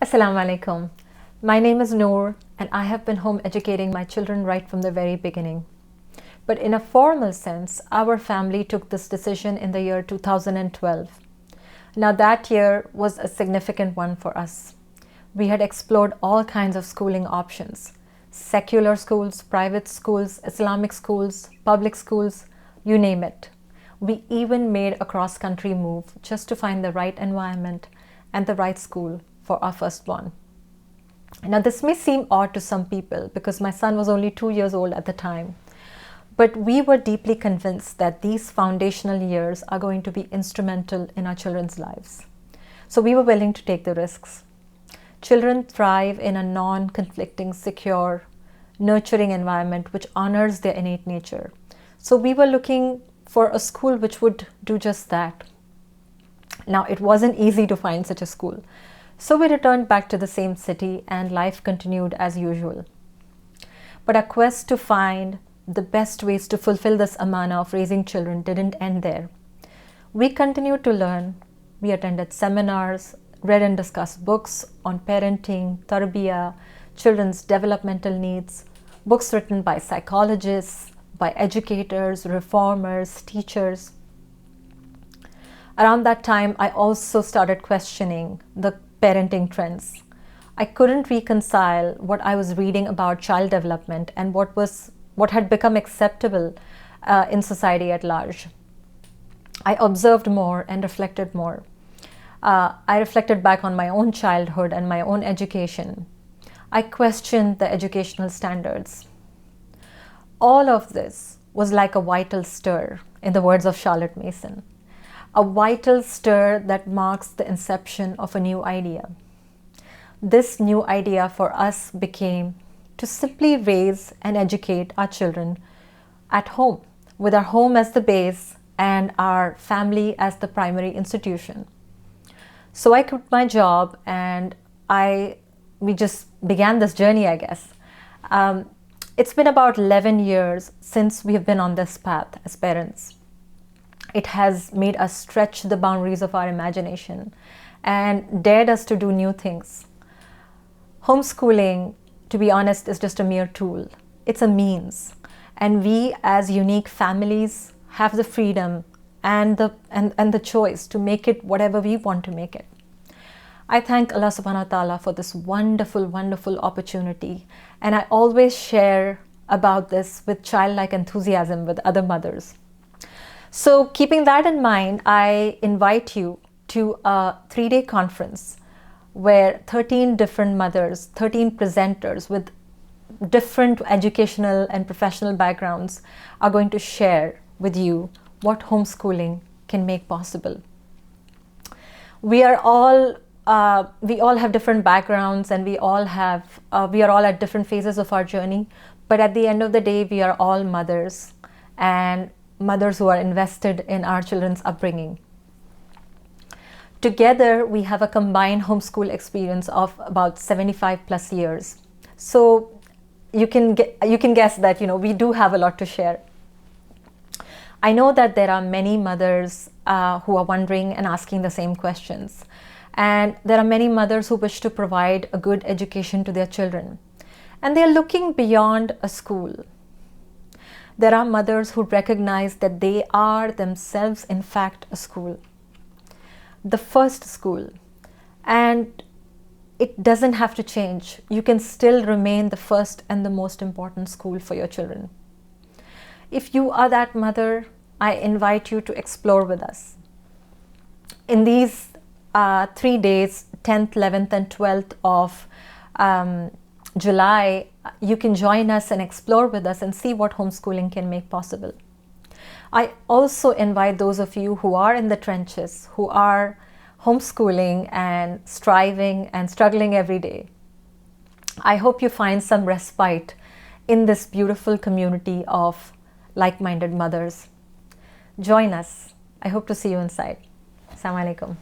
Assalamu alaikum. My name is Noor and I have been home educating my children right from the very beginning. But in a formal sense, our family took this decision in the year 2012. Now that year was a significant one for us. We had explored all kinds of schooling options: secular schools, private schools, Islamic schools, public schools, you name it. We even made a cross-country move just to find the right environment and the right school for our firstborn. Now this may seem odd to some people because my son was only 2 years old at the time, but we were deeply convinced that these foundational years are going to be instrumental in our children's lives. So we were willing to take the risks. Children thrive in a non-conflicting, secure, nurturing environment which honors their innate nature. So we were looking for a school which would do just that. Now it wasn't easy to find such a school. So we returned back to the same city and life continued as usual. But our quest to find the best ways to fulfill this amana of raising children didn't end there. We continued to learn. We attended seminars, read and discussed books on parenting, tarbiyah, children's developmental needs, books written by psychologists, by educators, reformers, teachers. Around that time, I also started questioning the parenting trends. I couldn't reconcile what I was reading about child development and what had become acceptable in society at large. I observed more and reflected more. I reflected back on my own childhood and my own education. I questioned the educational standards. All of this was like a vital stir, in the words of Charlotte Mason. A vital stir that marks the inception of a new idea. This new idea for us became to simply raise and educate our children at home, with our home as the base and our family as the primary institution. So I quit my job and we just began this journey, I guess. It's been about 11 years since we have been on this path as parents. It has made us stretch the boundaries of our imagination and dared us to do new things. Homeschooling, to be honest, is just a mere tool. It's a means. And we as unique families have the freedom and the choice to make it whatever we want to make it. I thank Allah subhanahu wa ta'ala for this wonderful, wonderful opportunity. And I always share about this with childlike enthusiasm with other mothers. So keeping that in mind, I invite you to a 3-day conference where 13 different mothers, 13 presenters with different educational and professional backgrounds are going to share with you what homeschooling can make possible. We all have different backgrounds and we are all at different phases of our journey. But at the end of the day, we are all mothers, and mothers who are invested in our children's upbringing. Together, we have a combined homeschool experience of about 75 plus years. So you can guess that we do have a lot to share. I know that there are many mothers who are wondering and asking the same questions. And there are many mothers who wish to provide a good education to their children. And they are looking beyond a school. There are mothers who recognize that they are themselves, in fact, a school. The first school. And it doesn't have to change. You can still remain the first and the most important school for your children. If you are that mother, I invite you to explore with us. In these 3 days, 10th, 11th and 12th of July, you can join us and explore with us and see what homeschooling can make possible. I also invite those of you who are in the trenches, who are homeschooling and striving and struggling every day. I hope you find some respite in this beautiful community of like-minded mothers. Join us. I hope to see you inside. Assalamu alaikum.